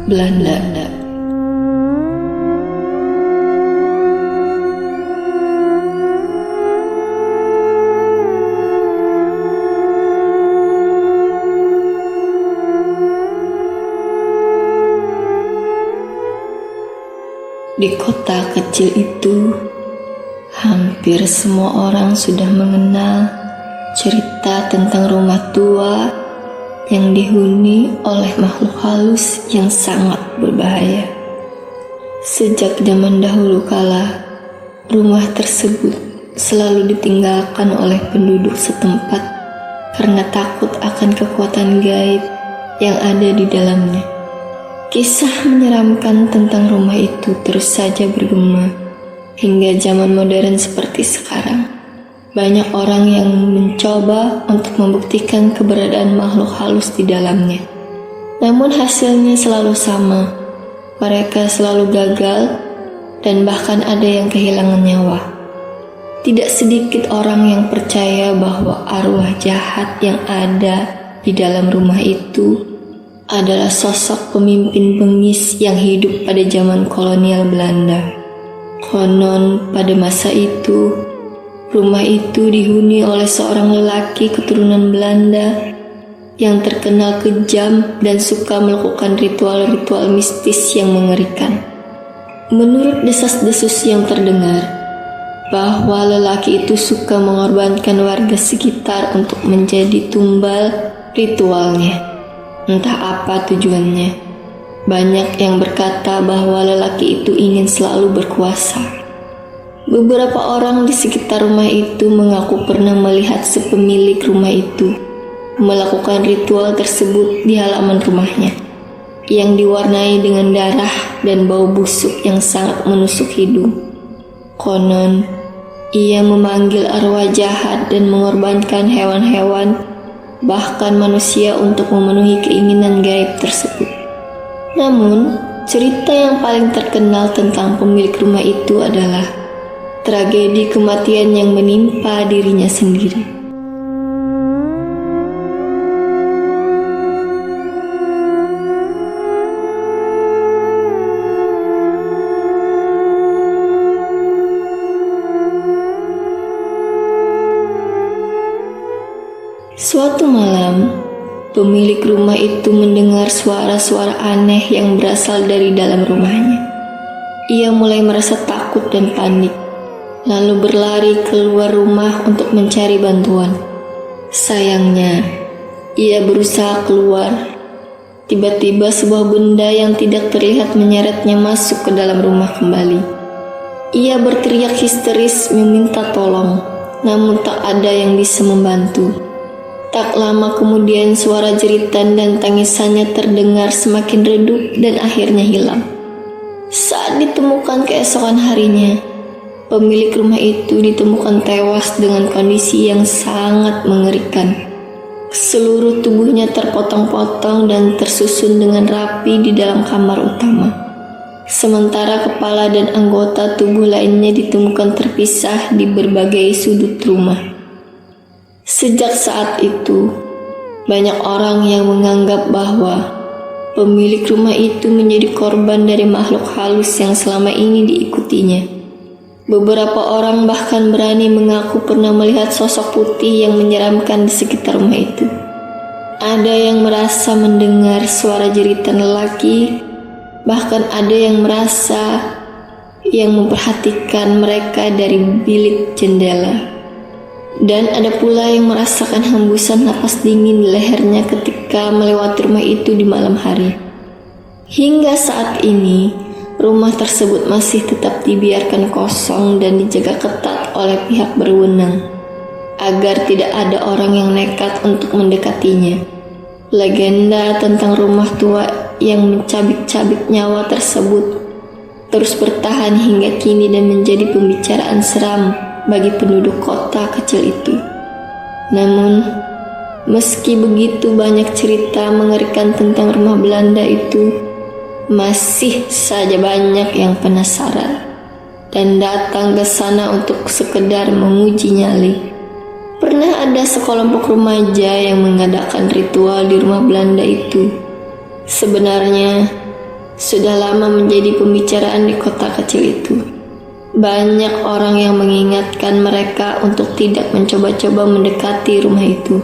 Belanda. Di kota kecil itu, hampir semua orang sudah mengenal cerita tentang rumah tua yang dihuni oleh makhluk halus yang sangat berbahaya. Sejak zaman dahulu kala, rumah tersebut selalu ditinggalkan oleh penduduk setempat karena takut akan kekuatan gaib yang ada di dalamnya. Kisah menyeramkan tentang rumah itu terus saja bergema hingga zaman modern seperti sekarang. Banyak orang yang mencoba untuk membuktikan keberadaan makhluk halus di dalamnya. Namun hasilnya selalu sama. Mereka selalu gagal dan bahkan ada yang kehilangan nyawa. Tidak sedikit orang yang percaya bahwa arwah jahat yang ada di dalam rumah itu adalah sosok pemimpin bengis yang hidup pada zaman kolonial Belanda. Konon pada masa itu, rumah itu dihuni oleh seorang lelaki keturunan Belanda yang terkenal kejam dan suka melakukan ritual-ritual mistis yang mengerikan. Menurut desas-desus yang terdengar, bahwa lelaki itu suka mengorbankan warga sekitar untuk menjadi tumbal ritualnya. Entah apa tujuannya. Banyak yang berkata bahwa lelaki itu ingin selalu berkuasa. Beberapa orang di sekitar rumah itu mengaku pernah melihat si pemilik rumah itu melakukan ritual tersebut di halaman rumahnya, yang diwarnai dengan darah dan bau busuk yang sangat menusuk hidung. Konon, ia memanggil arwah jahat dan mengorbankan hewan-hewan, bahkan manusia untuk memenuhi keinginan gaib tersebut. Namun, cerita yang paling terkenal tentang pemilik rumah itu adalah tragedi kematian yang menimpa dirinya sendiri. Suatu malam, pemilik rumah itu mendengar suara-suara aneh yang berasal dari dalam rumahnya. Ia mulai merasa takut dan panik, lalu berlari keluar rumah untuk mencari bantuan. Sayangnya, ia berusaha keluar. Tiba-tiba sebuah benda yang tidak terlihat menyeretnya masuk ke dalam rumah kembali. Ia berteriak histeris meminta tolong, namun tak ada yang bisa membantu. Tak lama kemudian suara jeritan dan tangisannya terdengar semakin redup dan akhirnya hilang. Saat ditemukan keesokan harinya, pemilik rumah itu ditemukan tewas dengan kondisi yang sangat mengerikan. Seluruh tubuhnya terpotong-potong dan tersusun dengan rapi di dalam kamar utama. Sementara kepala dan anggota tubuh lainnya ditemukan terpisah di berbagai sudut rumah. Sejak saat itu, banyak orang yang menganggap bahwa pemilik rumah itu menjadi korban dari makhluk halus yang selama ini diikutinya. Beberapa orang bahkan berani mengaku pernah melihat sosok putih yang menyeramkan di sekitar rumah itu. Ada yang merasa mendengar suara jeritan lelaki, bahkan ada yang merasa yang memperhatikan mereka dari bilik jendela. Dan ada pula yang merasakan hembusan napas dingin di lehernya ketika melewati rumah itu di malam hari. Hingga saat ini, rumah tersebut masih tetap dibiarkan kosong dan dijaga ketat oleh pihak berwenang, agar tidak ada orang yang nekat untuk mendekatinya. Legenda tentang rumah tua yang mencabik-cabik nyawa tersebut terus bertahan hingga kini dan menjadi pembicaraan seram bagi penduduk kota kecil itu. Namun, meski begitu banyak cerita mengerikan tentang rumah Belanda itu, masih saja banyak yang penasaran dan datang ke sana untuk sekedar menguji nyali. Pernah ada sekelompok remaja yang mengadakan ritual di rumah Belanda itu. Sebenarnya, sudah lama menjadi pembicaraan di kota kecil itu. Banyak orang yang mengingatkan mereka untuk tidak mencoba-coba mendekati rumah itu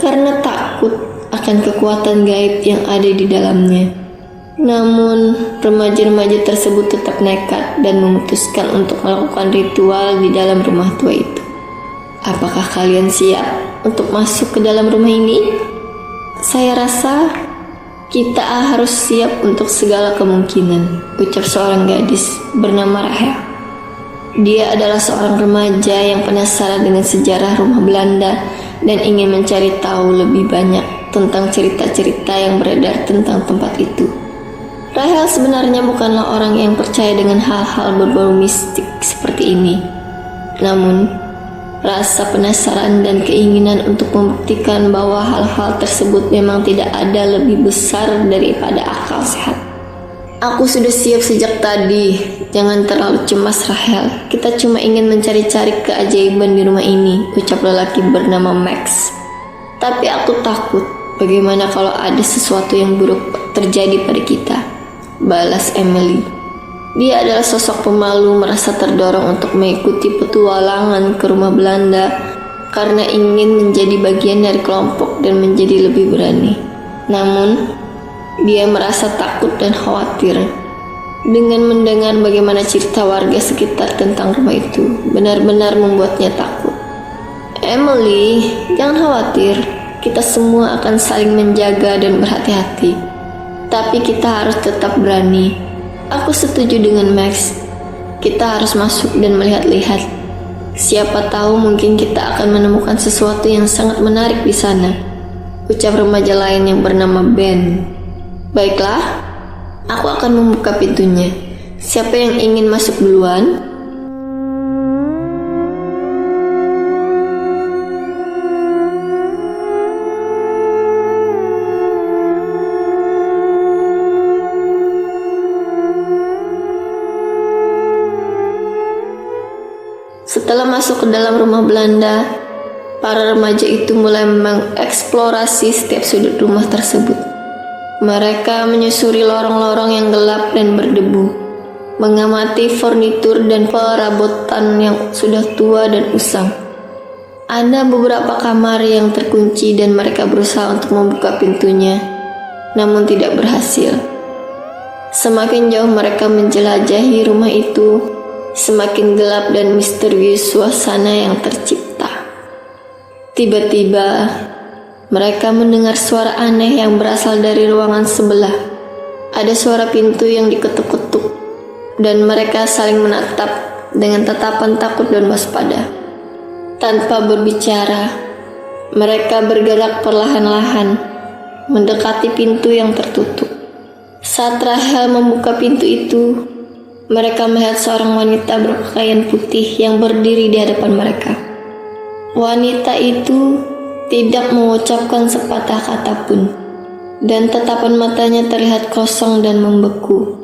karena takut akan kekuatan gaib yang ada di dalamnya. Namun, remaja-remaja tersebut tetap nekat dan memutuskan untuk melakukan ritual di dalam rumah tua itu. Apakah kalian siap untuk masuk ke dalam rumah ini? Saya rasa kita harus siap untuk segala kemungkinan, ucap seorang gadis bernama Rahel. Dia adalah seorang remaja yang penasaran dengan sejarah rumah Belanda dan ingin mencari tahu lebih banyak tentang cerita-cerita yang beredar tentang tempat itu. Rahel sebenarnya bukanlah orang yang percaya dengan hal-hal berbau mistik seperti ini. Namun, rasa penasaran dan keinginan untuk membuktikan bahwa hal-hal tersebut memang tidak ada lebih besar daripada akal sehat. Aku sudah siap sejak tadi. Jangan terlalu cemas, Rahel. Kita cuma ingin mencari-cari keajaiban di rumah ini, ucap lelaki bernama Max. Tapi aku takut, bagaimana kalau ada sesuatu yang buruk terjadi pada kita, balas Emily. Dia adalah sosok pemalu, merasa terdorong untuk mengikuti petualangan ke rumah Belanda karena ingin menjadi bagian dari kelompok dan menjadi lebih berani. Namun, dia merasa takut dan khawatir dengan mendengar bagaimana cerita warga sekitar tentang rumah itu. Benar-benar membuatnya takut. Emily, jangan khawatir. Kita semua akan saling menjaga dan berhati-hati. Tapi kita harus tetap berani. Aku setuju dengan Max. Kita harus masuk dan melihat-lihat. Siapa tahu mungkin kita akan menemukan sesuatu yang sangat menarik di sana, ucap remaja lain yang bernama Ben. Baiklah, aku akan membuka pintunya. Siapa yang ingin masuk duluan? Setelah masuk ke dalam rumah Belanda, para remaja itu mulai mengeksplorasi setiap sudut rumah tersebut. Mereka menyusuri lorong-lorong yang gelap dan berdebu, mengamati furnitur dan perabotan yang sudah tua dan usang. Ada beberapa kamar yang terkunci dan mereka berusaha untuk membuka pintunya, namun tidak berhasil. Semakin jauh mereka menjelajahi rumah itu, semakin gelap dan misterius suasana yang tercipta. Tiba-tiba, mereka mendengar suara aneh yang berasal dari ruangan sebelah. Ada suara pintu yang diketuk-ketuk, dan mereka saling menatap dengan tatapan takut dan waspada. Tanpa berbicara, mereka bergerak perlahan-lahan, mendekati pintu yang tertutup. Saat Rahel membuka pintu itu, mereka melihat seorang wanita berpakaian putih yang berdiri di hadapan mereka. Wanita itu tidak mengucapkan sepatah kata pun, dan tatapan matanya terlihat kosong dan membeku.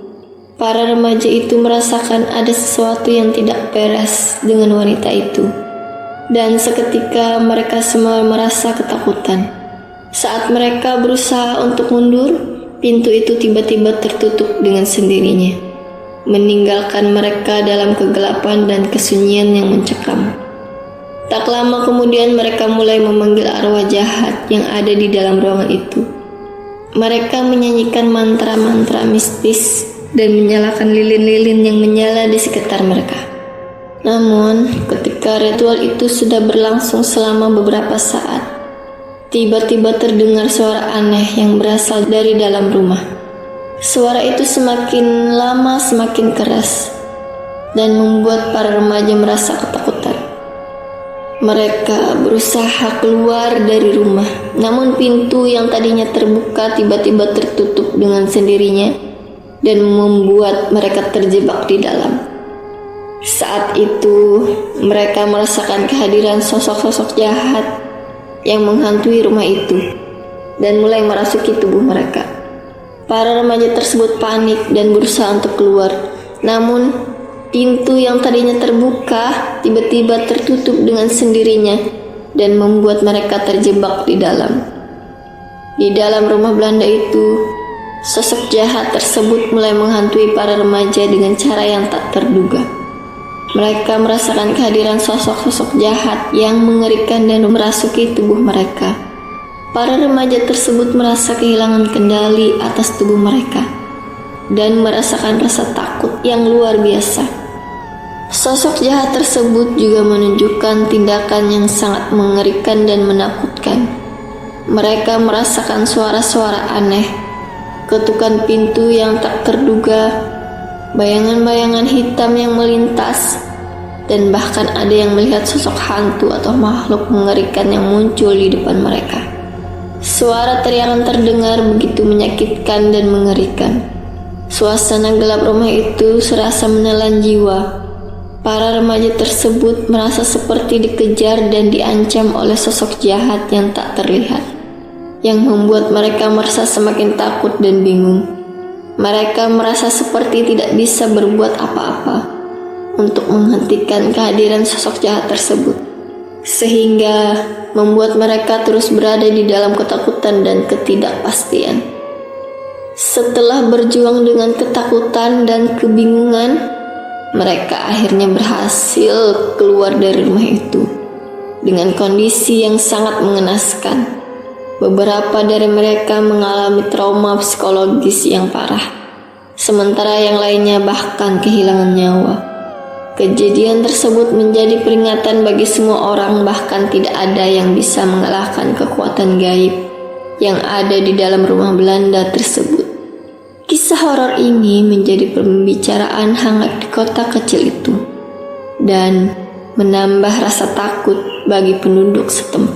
Para remaja itu merasakan ada sesuatu yang tidak beres dengan wanita itu, dan seketika mereka semua merasa ketakutan. Saat mereka berusaha untuk mundur, pintu itu tiba-tiba tertutup dengan sendirinya, meninggalkan mereka dalam kegelapan dan kesunyian yang mencekam. Tak lama kemudian mereka mulai memanggil arwah jahat yang ada di dalam ruangan itu. Mereka menyanyikan mantra-mantra mistis dan menyalakan lilin-lilin yang menyala di sekitar mereka. Namun, ketika ritual itu sudah berlangsung selama beberapa saat, tiba-tiba terdengar suara aneh yang berasal dari dalam rumah. Suara itu semakin lama semakin keras dan membuat para remaja merasa ketakutan. Mereka berusaha keluar dari rumah, namun pintu yang tadinya terbuka tiba-tiba tertutup dengan sendirinya dan membuat mereka terjebak di dalam. Saat itu, mereka merasakan kehadiran sosok-sosok jahat yang menghantui rumah itu dan mulai merasuki tubuh mereka. Para remaja tersebut panik dan berusaha untuk keluar. Namun, pintu yang tadinya terbuka tiba-tiba tertutup dengan sendirinya dan membuat mereka terjebak di dalam. Di dalam rumah Belanda itu, Sosok jahat tersebut mulai menghantui para remaja dengan cara yang tak terduga. Mereka merasakan kehadiran sosok-sosok jahat yang mengerikan dan merasuki tubuh mereka. Para remaja tersebut merasa kehilangan kendali atas tubuh mereka dan merasakan rasa takut yang luar biasa. Sosok jahat tersebut juga menunjukkan tindakan yang sangat mengerikan dan menakutkan. Mereka merasakan suara-suara aneh, ketukan pintu yang tak terduga, bayangan-bayangan hitam yang melintas, dan bahkan ada yang melihat sosok hantu atau makhluk mengerikan yang muncul di depan mereka. Suara teriakan terdengar begitu menyakitkan dan mengerikan. Suasana gelap rumah itu serasa menelan jiwa. Para remaja tersebut merasa seperti dikejar dan diancam oleh sosok jahat yang tak terlihat, yang membuat mereka merasa semakin takut dan bingung. Mereka merasa seperti tidak bisa berbuat apa-apa untuk menghentikan kehadiran sosok jahat tersebut, sehingga membuat mereka terus berada di dalam ketakutan dan ketidakpastian. Setelah berjuang dengan ketakutan dan kebingungan, mereka akhirnya berhasil keluar dari rumah itu dengan kondisi yang sangat mengenaskan. Beberapa dari mereka mengalami trauma psikologis yang parah, sementara yang lainnya bahkan kehilangan nyawa. Kejadian tersebut menjadi peringatan bagi semua orang, bahkan tidak ada yang bisa mengalahkan kekuatan gaib yang ada di dalam rumah Belanda tersebut. Kisah horor ini menjadi pembicaraan hangat di kota kecil itu dan menambah rasa takut bagi penduduk setempat.